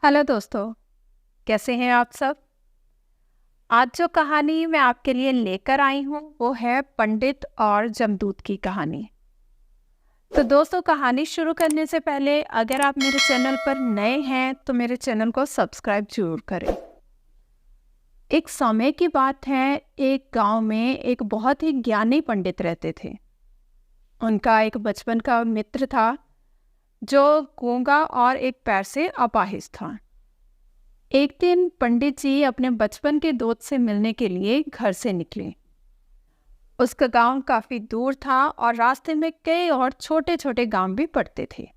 Hello दोस्तों, कैसे हैं आप सब। आज जो कहानी मैं आपके लिए लेकर आई हूँ वो है पंडित और जमदूत की कहानी। तो दोस्तों, कहानी शुरू करने से पहले अगर आप मेरे चैनल पर नए हैं तो मेरे चैनल को सब्सक्राइब जरूर करें। एक समय की बात है, एक गांव में एक बहुत ही ज्ञानी पंडित रहते थे। उनका एक बचपन का मित्र था जो गूंगा और एक पैर से अपाहिज था। एक दिन पंडित जी अपने बचपन के दोस्त से मिलने के लिए घर से निकले। उसका गांव काफी दूर था और रास्ते में कई और छोटे छोटे गांव भी पड़ते थे।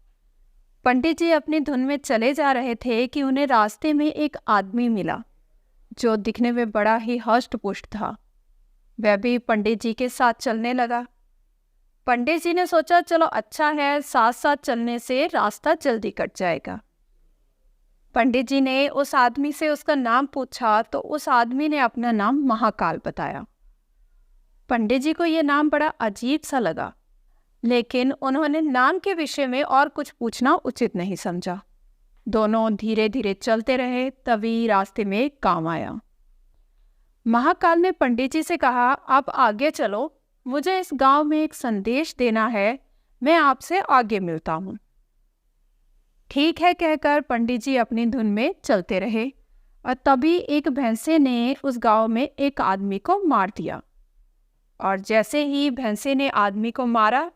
पंडित जी अपनी धुन में चले जा रहे थे कि उन्हें रास्ते में एक आदमी मिला जो दिखने में बड़ा ही हष्ट पुष्ट था। वह भी पंडित जी के साथ चलने लगा। पंडित जी ने सोचा, चलो अच्छा है, साथ साथ चलने से रास्ता जल्दी कट जाएगा। पंडित जी ने उस आदमी से उसका नाम पूछा तो उस आदमी ने अपना नाम महाकाल बताया। पंडित जी को यह नाम बड़ा अजीब सा लगा, लेकिन उन्होंने नाम के विषय में और कुछ पूछना उचित नहीं समझा। दोनों धीरे धीरे चलते रहे। तभी रास्ते में एक गांव आया। महाकाल ने पंडित जी से कहा, आप आगे चलो, मुझे इस गांव में एक संदेश देना है, मैं आपसे आगे मिलता हूँ। ठीक है कहकर पंडित जी अपनी धुन में चलते रहे और तभी एक भैंसे ने उस गांव में एक आदमी को मार दिया। और जैसे ही भैंसे ने आदमी को मारा,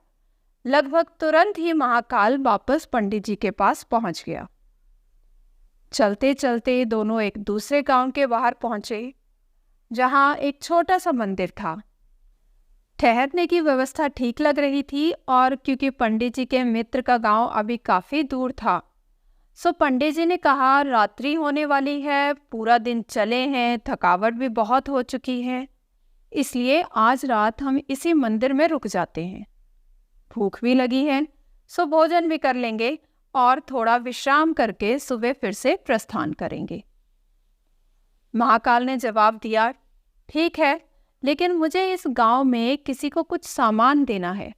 लगभग तुरंत ही महाकाल वापस पंडित जी के पास पहुंच गया। चलते चलते दोनों एक दूसरे गांव के बाहर पहुंचे, जहां एक छोटा सा मंदिर था। ठहरने की व्यवस्था ठीक लग रही थी और क्योंकि पंडित जी के मित्र का गांव अभी काफी दूर था, सो पंडित जी ने कहा, रात्रि होने वाली है, पूरा दिन चले हैं, थकावट भी बहुत हो चुकी है, इसलिए आज रात हम इसी मंदिर में रुक जाते हैं। भूख भी लगी है, सो भोजन भी कर लेंगे और थोड़ा विश्राम करके सुबह फिर से प्रस्थान करेंगे। महाकाल ने जवाब दिया, ठीक है, लेकिन मुझे इस गांव में किसी को कुछ सामान देना है,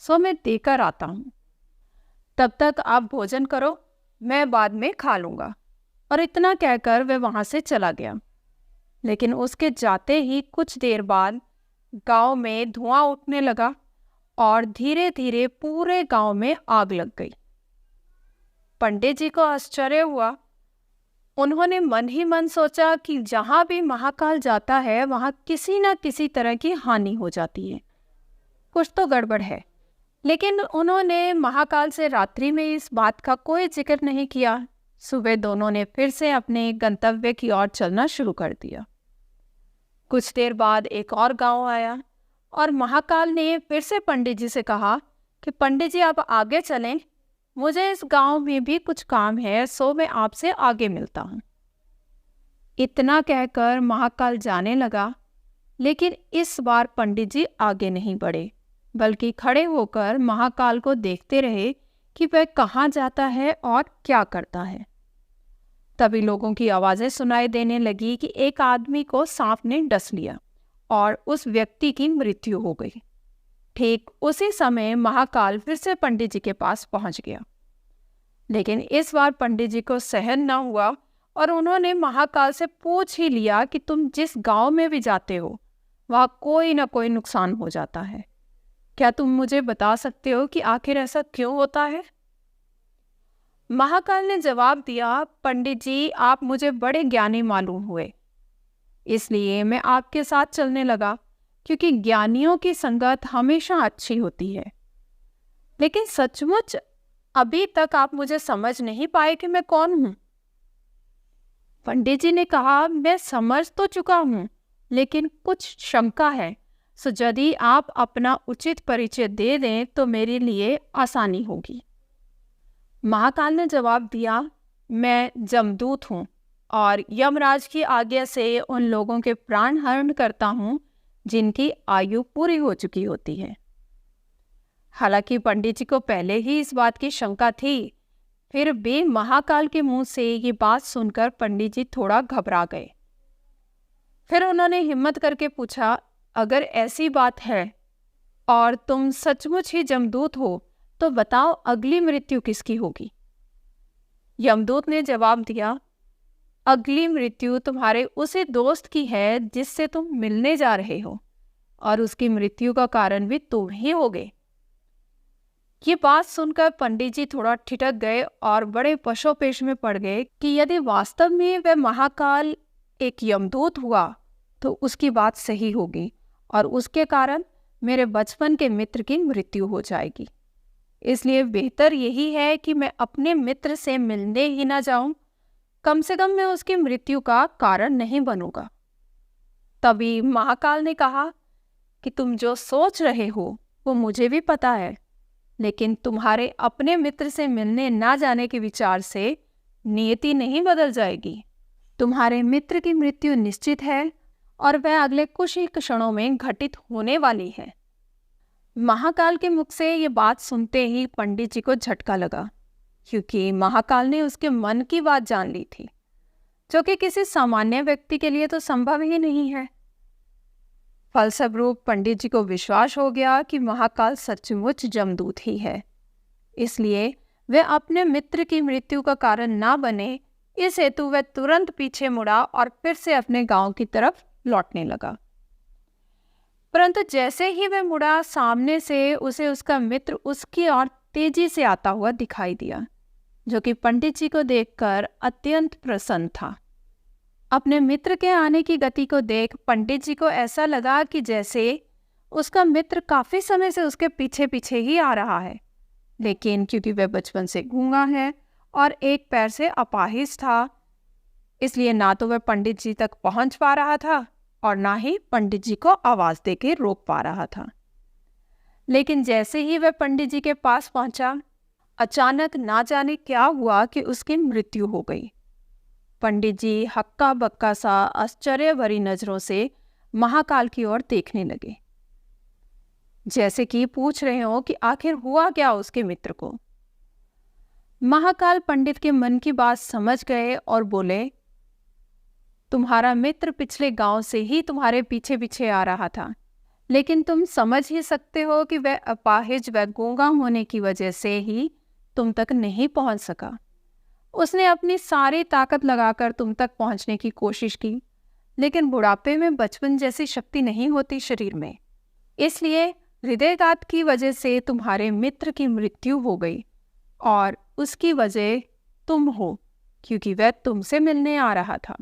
सो मैं देकर आता हूँ। तब तक आप भोजन करो, मैं बाद में खा लूँगा। और इतना कहकर वह वहाँ से चला गया। लेकिन उसके जाते ही कुछ देर बाद गांव में धुआं उठने लगा और धीरे धीरे पूरे गांव में आग लग गई। पंडित जी को आश्चर्य हुआ। उन्होंने मन ही मन सोचा कि जहाँ भी महाकाल जाता है वहाँ किसी न किसी तरह की हानि हो जाती है, कुछ तो गड़बड़ है। लेकिन उन्होंने महाकाल से रात्रि में इस बात का कोई जिक्र नहीं किया। सुबह दोनों ने फिर से अपने गंतव्य की ओर चलना शुरू कर दिया। कुछ देर बाद एक और गांव आया और महाकाल ने फिर से पंडित जी से कहा कि पंडित जी आप आगे चलें, मुझे इस गांव में भी कुछ काम है, सो मैं आपसे आगे मिलता हूँ। इतना कहकर महाकाल जाने लगा, लेकिन इस बार पंडित जी आगे नहीं बढ़े, बल्कि खड़े होकर महाकाल को देखते रहे कि वह कहाँ जाता है और क्या करता है। तभी लोगों की आवाज़ें सुनाई देने लगी कि एक आदमी को सांप ने डस लिया और उस व्यक्ति की मृत्यु हो गई। ठीक उसी समय महाकाल फिर से पंडित जी के पास पहुंच गया। लेकिन इस बार पंडित जी को सहन न हुआ और उन्होंने महाकाल से पूछ ही लिया कि तुम जिस गांव में भी जाते हो वहाँ कोई ना कोई नुकसान हो जाता है, क्या तुम मुझे बता सकते हो कि आखिर ऐसा क्यों होता है। महाकाल ने जवाब दिया, पंडित जी आप मुझे बड़े ज्ञानी मालूम हुए, इसलिए मैं आपके साथ चलने लगा, क्योंकि ज्ञानियों की संगत हमेशा अच्छी होती है। लेकिन सचमुच अभी तक आप मुझे समझ नहीं पाए कि मैं कौन हूँ। पंडित जी ने कहा, मैं समझ तो चुका हूँ, लेकिन कुछ शंका है, सो यदि आप अपना उचित परिचय दे दें तो मेरे लिए आसानी होगी। महाकाल ने जवाब दिया, मैं जमदूत हूँ और यमराज की आज्ञा से उन लोगों के प्राण हरण करता हूँ जिनकी आयु पूरी हो चुकी होती है। हालांकि पंडित जी को पहले ही इस बात की शंका थी, फिर भी महाकाल के मुंह से ये बात सुनकर पंडित जी थोड़ा घबरा गए। फिर उन्होंने हिम्मत करके पूछा, अगर ऐसी बात है और तुम सचमुच ही जमदूत हो तो बताओ अगली मृत्यु किसकी होगी। यमदूत ने जवाब दिया, अगली मृत्यु तुम्हारे उसी दोस्त की है जिससे तुम मिलने जा रहे हो, और उसकी मृत्यु का कारण भी तुम ही होगे। ये बात सुनकर पंडित जी थोड़ा ठिठक गए और बड़े पशोपेश में पड़ गए कि यदि वास्तव में वह महाकाल एक यमदूत हुआ तो उसकी बात सही होगी और उसके कारण मेरे बचपन के मित्र की मृत्यु हो जाएगी। इसलिए बेहतर यही है कि मैं अपने मित्र से मिलने ही ना जाऊं, कम से कम मैं उसकी मृत्यु का कारण नहीं बनूंगा। तभी महाकाल ने कहा कि तुम जो सोच रहे हो वो मुझे भी पता है, लेकिन तुम्हारे अपने मित्र से मिलने ना जाने के विचार से नियति नहीं बदल जाएगी। तुम्हारे मित्र की मृत्यु निश्चित है और वह अगले कुछ ही क्षणों में घटित होने वाली है। महाकाल के मुख से ये बात सुनते ही पंडित जी को झटका लगा, क्योंकि महाकाल ने उसके मन की बात जान ली थी, जो कि किसी सामान्य व्यक्ति के लिए तो संभव ही नहीं है। फलस्वरूप पंडित जी को विश्वास हो गया कि महाकाल सचमुच जमदूत ही है। इसलिए वे अपने मित्र की मृत्यु का कारण ना बने, इस हेतु वह तुरंत पीछे मुड़ा और फिर से अपने गांव की तरफ लौटने लगा। परंतु जैसे ही वह मुड़ा, सामने से उसे उसका मित्र उसकी ओर तेजी से आता हुआ दिखाई दिया, जो कि पंडित जी को देखकर अत्यंत प्रसन्न था। अपने मित्र के आने की गति को देख पंडित जी को ऐसा लगा कि जैसे उसका मित्र काफी समय से उसके पीछे पीछे ही आ रहा है, लेकिन क्योंकि वह बचपन से गूंगा है और एक पैर से अपाहिज था, इसलिए ना तो वह पंडित जी तक पहुंच पा रहा था और ना ही पंडित जी को आवाज देके रोक पा रहा था। लेकिन जैसे ही वह पंडित जी के पास पहुंचा, अचानक ना जाने क्या हुआ कि उसकी मृत्यु हो गई। पंडित जी हक्का बक्का सा आश्चर्य भरी नजरों से महाकाल की ओर देखने लगे, जैसे कि पूछ रहे हो कि आखिर हुआ क्या उसके मित्र को। महाकाल पंडित के मन की बात समझ गए और बोले, तुम्हारा मित्र पिछले गांव से ही तुम्हारे पीछे पीछे आ रहा था, लेकिन तुम समझ ही सकते हो कि वह अपाहिज व गूंगा होने की वजह से ही तुम तक नहीं पहुंच सका। उसने अपनी सारी ताकत लगाकर तुम तक पहुंचने की कोशिश की, लेकिन बुढ़ापे में बचपन जैसी शक्ति नहीं होती शरीर में, इसलिए हृदयघात की वजह से तुम्हारे मित्र की मृत्यु हो गई और उसकी वजह तुम हो, क्योंकि वह तुमसे मिलने आ रहा था।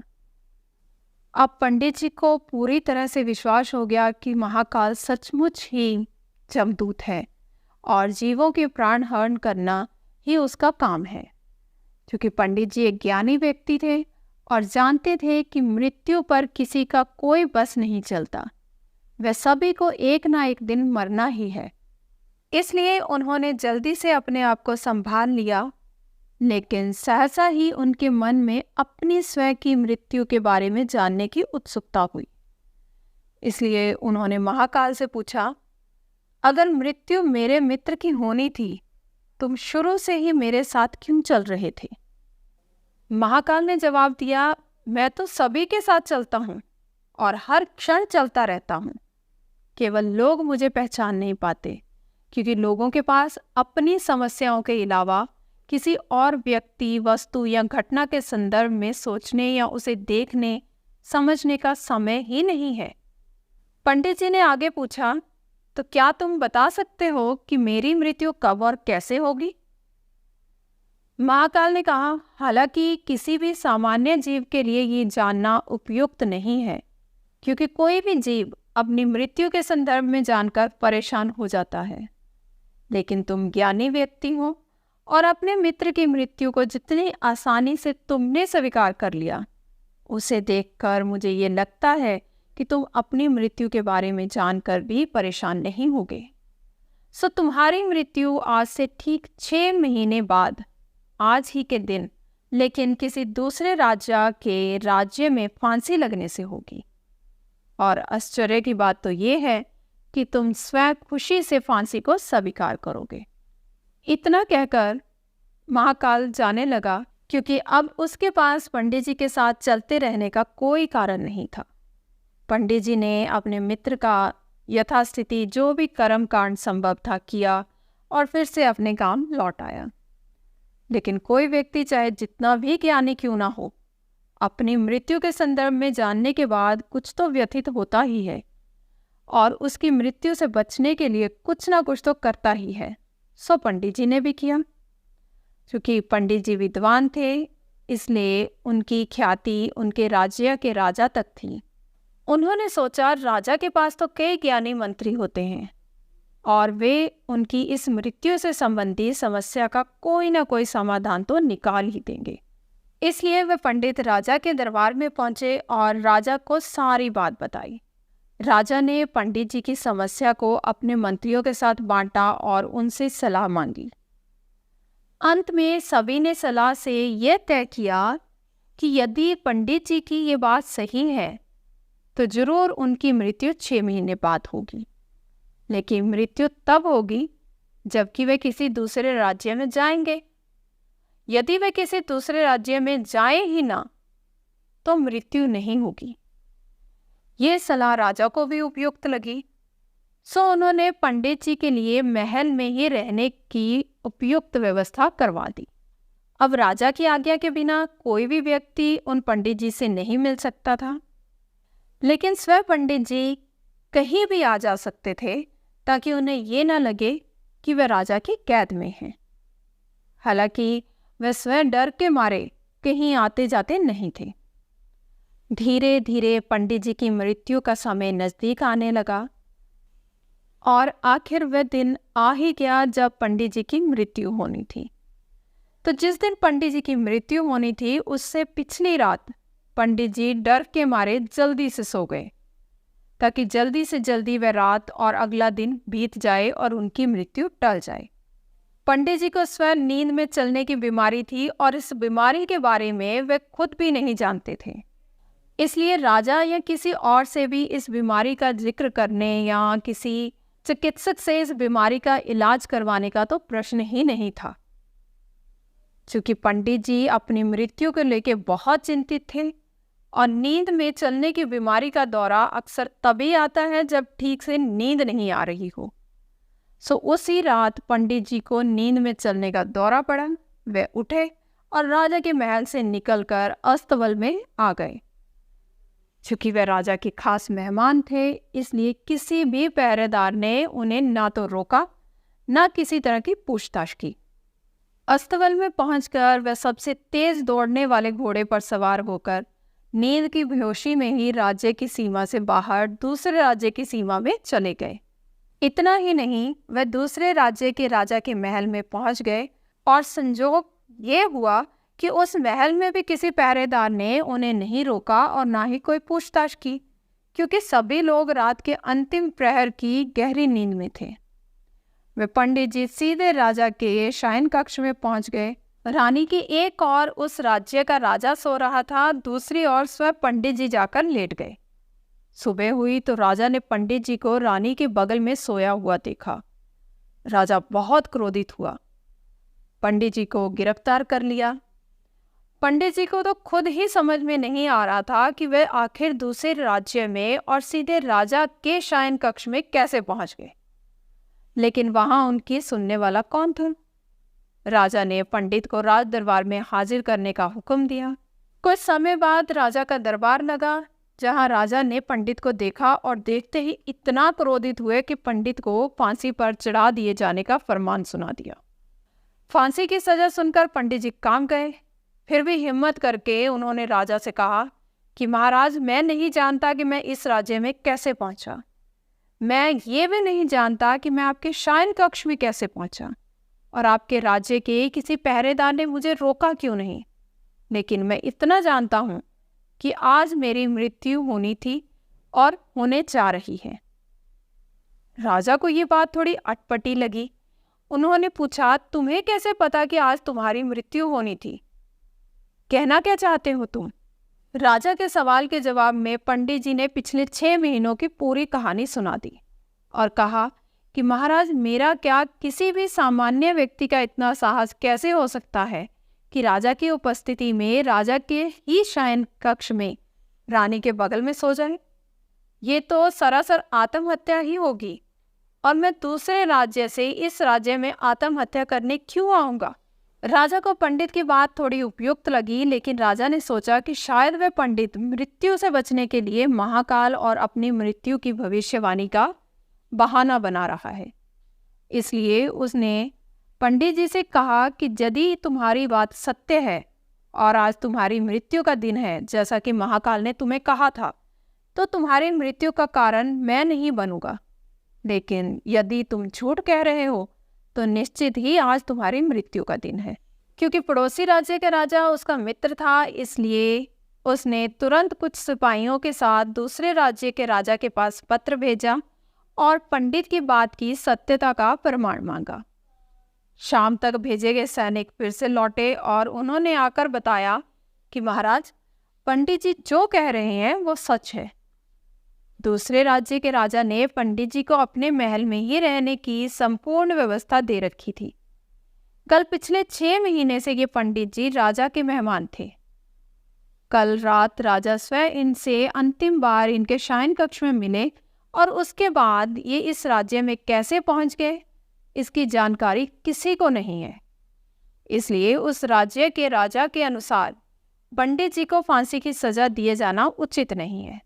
अब पंडित जी को पूरी तरह से विश्वास हो गया कि महाकाल सचमुच ही जमदूत है और जीवों के प्राण हरण करना ही उसका काम है। क्योंकि पंडित जी एक ज्ञानी व्यक्ति थे और जानते थे कि मृत्यु पर किसी का कोई बस नहीं चलता, वह सभी को एक ना एक दिन मरना ही है। इसलिए उन्होंने जल्दी से अपने आप को संभाल लिया, लेकिन सहसा ही उनके मन में अपनी स्वयं की मृत्यु के बारे में जानने की उत्सुकता हुई। इसलिए उन्होंने महाकाल से पूछा, अगर मृत्यु मेरे मित्र की होनी थी, तुम शुरू से ही मेरे साथ क्यों चल रहे थे? महाकाल ने जवाब दिया, मैं तो सभी के साथ चलता हूँ और हर क्षण चलता रहता हूँ। केवल लोग मुझे पहचान नहीं पाते, क्योंकि लोगों के पास अपनी समस्याओं के अलावा किसी और व्यक्ति, वस्तु या घटना के संदर्भ में सोचने या उसे देखने समझने का समय ही नहीं है। पंडित जी ने आगे पूछा, तो क्या तुम बता सकते हो कि मेरी मृत्यु कब और कैसे होगी? महाकाल ने कहा, हालांकि किसी भी सामान्य जीव के लिए ये जानना उपयुक्त नहीं है, क्योंकि कोई भी जीव अपनी मृत्यु के संदर्भ में जानकर परेशान हो जाता है, लेकिन तुम ज्ञानी व्यक्ति हो और अपने मित्र की मृत्यु को जितनी आसानी से तुमने स्वीकार कर लिया, उसे देखकर मुझे ये लगता है कि तुम अपनी मृत्यु के बारे में जानकर भी परेशान नहीं होगे। सो तुम्हारी मृत्यु आज से ठीक 6 महीने बाद आज ही के दिन, लेकिन किसी दूसरे राजा के राज्य में फांसी लगने से होगी। और आश्चर्य की बात तो ये है कि तुम स्वयं खुशी से फांसी को स्वीकार करोगे। इतना कहकर महाकाल जाने लगा, क्योंकि अब उसके पास पंडित जी के साथ चलते रहने का कोई कारण नहीं था। पंडित जी ने अपने मित्र का यथास्थिति जो भी कर्म कांड संभव था किया और फिर से अपने गांव लौट आया। लेकिन कोई व्यक्ति चाहे जितना भी ज्ञानी क्यों ना हो, अपनी मृत्यु के संदर्भ में जानने के बाद कुछ तो व्यथित होता ही है और उसकी मृत्यु से बचने के लिए कुछ ना कुछ तो करता ही है। सो पंडित जी ने भी किया। क्योंकि पंडित जी विद्वान थे, इसलिए उनकी ख्याति उनके राज्य के राजा तक थी। उन्होंने सोचा राजा के पास तो कई ज्ञानी मंत्री होते हैं और वे उनकी इस मृत्यु से संबंधी समस्या का कोई ना कोई समाधान तो निकाल ही देंगे। इसलिए वे पंडित राजा के दरबार में पहुंचे और राजा को सारी बात बताई। राजा ने पंडित जी की समस्या को अपने मंत्रियों के साथ बांटा और उनसे सलाह मांगी। अंत में सभी ने सलाह से यह तय किया कि यदि पंडित जी की ये बात सही है तो जरूर उनकी मृत्यु 6 महीने बाद होगी, लेकिन मृत्यु तब होगी जबकि वे किसी दूसरे राज्य में जाएंगे। यदि वे किसी दूसरे राज्य में जाएं ही ना तो मृत्यु नहीं होगी। ये सलाह राजा को भी उपयुक्त लगी। सो उन्होंने पंडित जी के लिए महल में ही रहने की उपयुक्त व्यवस्था करवा दी। अब राजा की आज्ञा के बिना कोई भी व्यक्ति उन पंडित जी से नहीं मिल सकता था, लेकिन स्वयं पंडित जी कहीं भी आ जा सकते थे ताकि उन्हें ये ना लगे कि वे राजा की कैद में हैं। हालांकि वे स्वयं डर के मारे कहीं आते जाते नहीं थे। धीरे धीरे पंडित जी की मृत्यु का समय नज़दीक आने लगा और आखिर वह दिन आ ही गया जब पंडित जी की मृत्यु होनी थी। तो जिस दिन पंडित जी की मृत्यु होनी थी उससे पिछली रात पंडित जी डर के मारे जल्दी से सो गए ताकि जल्दी से जल्दी वह रात और अगला दिन बीत जाए और उनकी मृत्यु टल जाए। पंडित जी को स्वयं नींद में चलने की बीमारी थी और इस बीमारी के बारे में वे खुद भी नहीं जानते थे। इसलिए राजा या किसी और से भी इस बीमारी का जिक्र करने या किसी चिकित्सक से इस बीमारी का इलाज करवाने का तो प्रश्न ही नहीं था। क्योंकि पंडित जी अपनी मृत्यु को लेकर बहुत चिंतित थे और नींद में चलने की बीमारी का दौरा अक्सर तभी आता है जब ठीक से नींद नहीं आ रही हो। सो उसी रात पंडित जी को नींद में चलने का दौरा पड़ा। वे उठे और राजा के महल से निकलकर अस्तबल में आ गए। चूंकि वे राजा के खास मेहमान थे, इसलिए किसी भी पहरेदार ने उन्हें ना तो रोका ना किसी तरह की पूछताछ की। अस्तबल में पहुंचकर वे सबसे तेज दौड़ने वाले घोड़े पर सवार होकर नींद की बेहोशी में ही राज्य की सीमा से बाहर दूसरे राज्य की सीमा में चले गए। इतना ही नहीं, वे दूसरे राज्य के राजा के महल में पहुंच गए और संजोग ये हुआ कि उस महल में भी किसी पहरेदार ने उन्हें नहीं रोका और ना ही कोई पूछताछ की, क्योंकि सभी लोग रात के अंतिम प्रहर की गहरी नींद में थे। वे पंडित जी सीधे राजा के शयन कक्ष में पहुंच गए। रानी की एक और उस राज्य का राजा सो रहा था, दूसरी ओर स्वयं पंडित जी जाकर लेट गए। सुबह हुई तो राजा ने पंडित जी को रानी के बगल में सोया हुआ देखा। राजा बहुत क्रोधित हुआ, पंडित जी को गिरफ्तार कर लिया। पंडित जी को तो खुद ही समझ में नहीं आ रहा था कि वे आखिर दूसरे राज्य में और सीधे राजा के शयन कक्ष में कैसे पहुंच गए। लेकिन वहां उनकी सुनने वाला कौन था? राजा ने पंडित को राज दरबार में हाजिर करने का हुक्म दिया। कुछ समय बाद राजा का दरबार लगा, जहां राजा ने पंडित को देखा और देखते ही इतना क्रोधित हुए कि पंडित को फांसी पर चढ़ा दिए जाने का फरमान सुना दिया। फांसी की सजा सुनकर पंडित जी कांप गए। फिर भी हिम्मत करके उन्होंने राजा से कहा कि महाराज, मैं नहीं जानता कि मैं इस राज्य में कैसे पहुंचा। मैं ये भी नहीं जानता कि मैं आपके शयन कक्ष में कैसे पहुंचा और आपके राज्य के किसी पहरेदार ने मुझे रोका क्यों नहीं। लेकिन मैं इतना जानता हूं कि आज मेरी मृत्यु होनी थी और होने जा रही है। राजा को ये बात थोड़ी अटपटी लगी। उन्होंने पूछा, तुम्हें कैसे पता कि आज तुम्हारी मृत्यु होनी थी? कहना क्या चाहते हो तुम? राजा के सवाल के जवाब में पंडित जी ने पिछले 6 महीनों की पूरी कहानी सुना दी और कहा कि महाराज, मेरा क्या किसी भी सामान्य व्यक्ति का इतना साहस कैसे हो सकता है कि राजा की उपस्थिति में राजा के ही शयन कक्ष में रानी के बगल में सो जाए। ये तो सरासर आत्महत्या ही होगी और मैं दूसरे राज्य से इस राज्य में आत्महत्या करने क्यों आऊँगा? राजा को पंडित की बात थोड़ी उपयुक्त लगी, लेकिन राजा ने सोचा कि शायद वह पंडित मृत्यु से बचने के लिए महाकाल और अपनी मृत्यु की भविष्यवाणी का बहाना बना रहा है। इसलिए उसने पंडित जी से कहा कि यदि तुम्हारी बात सत्य है और आज तुम्हारी मृत्यु का दिन है, जैसा कि महाकाल ने तुम्हें कहा था, तो तुम्हारी मृत्यु का कारण मैं नहीं बनूंगा। लेकिन यदि तुम झूठ कह रहे हो तो निश्चित ही आज तुम्हारी मृत्यु का दिन है। क्योंकि पड़ोसी राज्य के राजा उसका मित्र था, इसलिए उसने तुरंत कुछ सिपाहियों के साथ दूसरे राज्य के राजा के पास पत्र भेजा और पंडित की बात की सत्यता का प्रमाण मांगा। शाम तक भेजे गए सैनिक फिर से लौटे और उन्होंने आकर बताया कि महाराज, पंडित जी जो कह रहे हैं वो सच है। दूसरे राज्य के राजा ने पंडित जी को अपने महल में ही रहने की संपूर्ण व्यवस्था दे रखी थी। कल पिछले 6 महीने से ये पंडित जी राजा के मेहमान थे। कल रात राजा स्वयं इनसे अंतिम बार इनके शयन कक्ष में मिले और उसके बाद ये इस राज्य में कैसे पहुंच गए, इसकी जानकारी किसी को नहीं है। इसलिए उस राज्य के राजा के अनुसार पंडित जी को फांसी की सजा दिए जाना उचित नहीं है।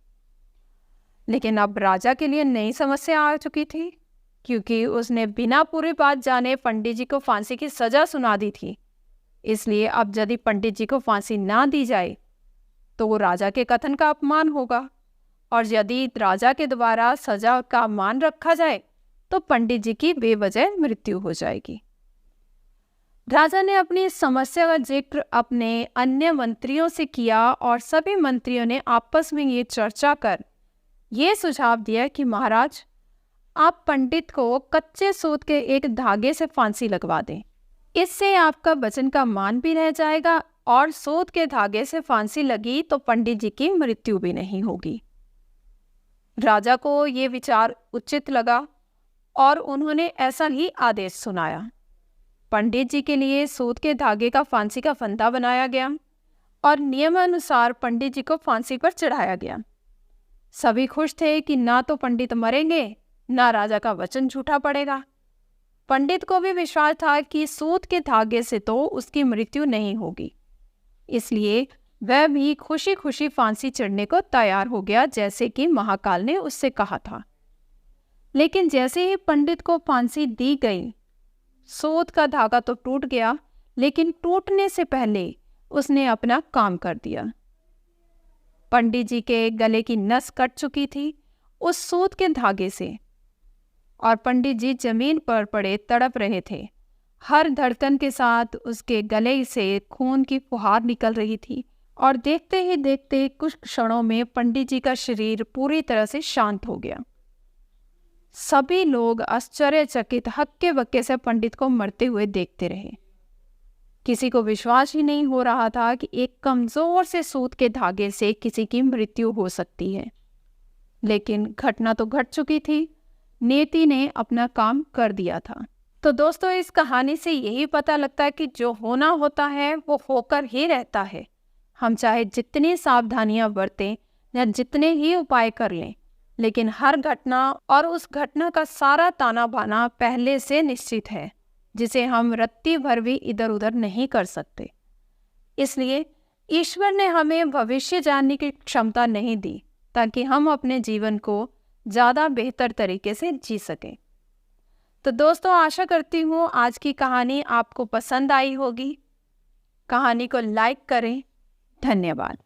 लेकिन अब राजा के लिए नई समस्या आ चुकी थी, क्योंकि उसने बिना पूरी बात जाने पंडित जी को फांसी की सजा सुना दी थी। इसलिए अब यदि पंडित जी को फांसी ना दी जाए तो वो राजा के कथन का अपमान होगा, और यदि राजा के द्वारा सजा का मान रखा जाए तो पंडित जी की बेवजह मृत्यु हो जाएगी। राजा ने अपनी इस समस्या का जिक्र अपने अन्य मंत्रियों से किया और सभी मंत्रियों ने आपस में ये चर्चा कर ये सुझाव दिया कि महाराज, आप पंडित को कच्चे सूत के एक धागे से फांसी लगवा दें। इससे आपका वचन का मान भी रह जाएगा और सूत के धागे से फांसी लगी तो पंडित जी की मृत्यु भी नहीं होगी। राजा को ये विचार उचित लगा और उन्होंने ऐसा ही आदेश सुनाया। पंडित जी के लिए सूत के धागे का फांसी का फंदा बनाया गया और नियमानुसार पंडित जी को फांसी पर चढ़ाया गया। सभी खुश थे कि ना तो पंडित मरेंगे, ना राजा का वचन झूठा पड़ेगा। पंडित को भी विश्वास था कि सूत के धागे से तो उसकी मृत्यु नहीं होगी, इसलिए वह भी खुशी खुशी फांसी चढ़ने को तैयार हो गया, जैसे कि महाकाल ने उससे कहा था। लेकिन जैसे ही पंडित को फांसी दी गई, सूत का धागा तो टूट गया, लेकिन टूटने से पहले उसने अपना काम कर दिया। पंडित जी के गले की नस कट चुकी थी उस सूत के धागे से, और पंडित जी जमीन पर पड़े तड़प रहे थे। हर धड़कन के साथ उसके गले से खून की फुहार निकल रही थी, और देखते ही देखते कुछ क्षणों में पंडित जी का शरीर पूरी तरह से शांत हो गया। सभी लोग आश्चर्यचकित हक्के बक्के से पंडित को मरते हुए देखते रहे। किसी को विश्वास ही नहीं हो रहा था कि एक कमजोर से सूत के धागे से किसी की मृत्यु हो सकती है। लेकिन घटना तो घट चुकी थी, नियति ने अपना काम कर दिया था। तो दोस्तों, इस कहानी से यही पता लगता है कि जो होना होता है वो होकर ही रहता है। हम चाहे जितनी सावधानियां बरतें या जितने ही उपाय कर लें, लेकिन हर घटना और उस घटना का सारा ताना बाना पहले से निश्चित है, जिसे हम रत्ती भर भी इधर उधर नहीं कर सकते। इसलिए ईश्वर ने हमें भविष्य जानने की क्षमता नहीं दी, ताकि हम अपने जीवन को ज़्यादा बेहतर तरीके से जी सकें। तो दोस्तों, आशा करती हूँ आज की कहानी आपको पसंद आई होगी। कहानी को लाइक करें। धन्यवाद।